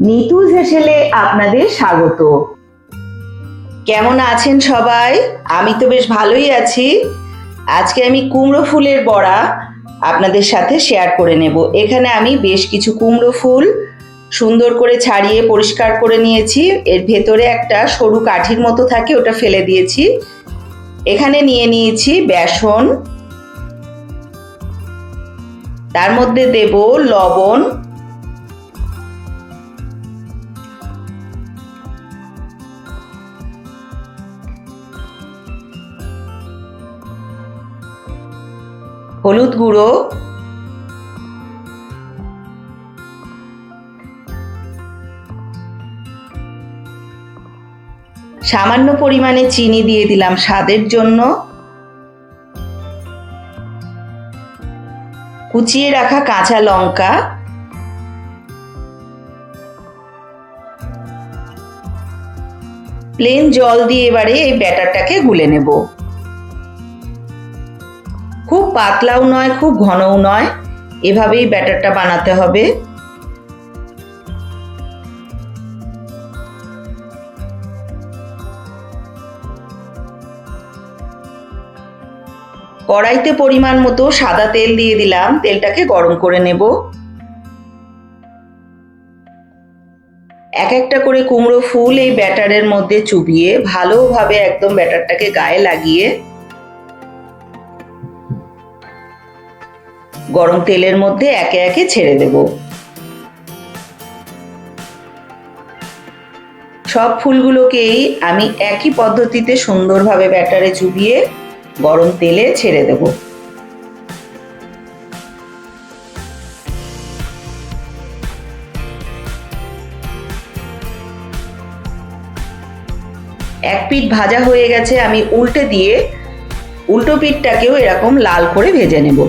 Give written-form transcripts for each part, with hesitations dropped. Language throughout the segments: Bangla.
নিতুজ হেসেলে আপনাদের স্বাগত। কেমন আছেন সবাই? আমি তো বেশ ভালোই আছি। আজকে আমি কুমড়ো ফুলের বড়া আপনাদের সাথে শেয়ার করে নেব। এখানে আমি বেশ কিছু কুমড়ো ফুল সুন্দর করে ছাড়িয়ে পরিষ্কার করে নিয়েছি। এর ভেতরে একটা সরু কাঠির মতো থাকে, ওটা ফেলে দিয়েছি। এখানে নিয়ে নিয়েছি বেসন, তার মধ্যে দেব লবণ, হলুদ গুঁড়ো, সামান্য পরিমাণে চিনি দিয়ে দিলাম স্বাদের জন্য, কুচিয়ে রাখা কাঁচা লঙ্কা, প্লেন জল দিয়ে এবারে এই ব্যাটারটাকে গুলে নেব। খুব পাতলাও নয়, খুব ঘনও নয়, এভাবেই ব্যাটারটা বানাতে হবে। কড়াইতে পরিমাণ মতো সাদা তেল দিয়ে দিলাম, তেলটাকে গরম করে নেব। এক একটা করে কুমড়ো ফুল এই ব্যাটারের মধ্যে চুবিয়ে ভালোভাবে একদম ব্যাটারটাকে গায়ে লাগিয়ে গরম তেলের মধ্যে একে একে ছেড়ে দেব। সব ফুলগুলোকেই আমি একই পদ্ধতিতে সুন্দরভাবে ব্যাটারে চুবিয়ে গরম তেলে ছেড়ে দেব। এক পিঠ ভাজা হয়ে গেছে, আমি উল্টে দিয়ে উল্টো পিঠটাকেও এরকম লাল করে ভেজে নেব।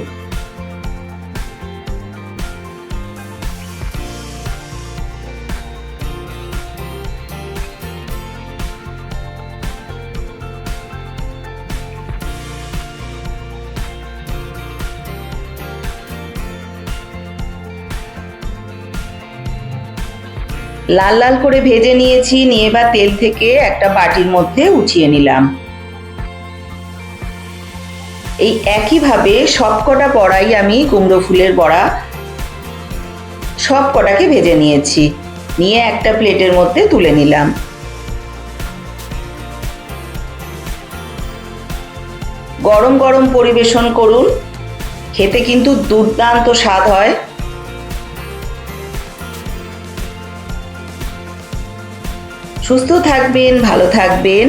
লাল লাল করে ভেজে নিয়েছি, নিয়ে এবার তেল থেকে একটা বাটির মধ্যে উঠিয়ে নিলাম। এই একইভাবে সবকটা বড়াই আমি কুমড়ো ফুলের বড়া সব কটাকে ভেজে নিয়েছি, নিয়ে একটা প্লেটের মধ্যে তুলে নিলাম। গরম গরম পরিবেশন করুন, খেতে কিন্তু দুর্দান্ত স্বাদ হয়। সুস্থ থাকবেন, ভালো থাকবেন।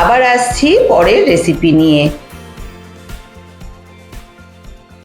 আবার আসছি পরের রেসিপি নিয়ে।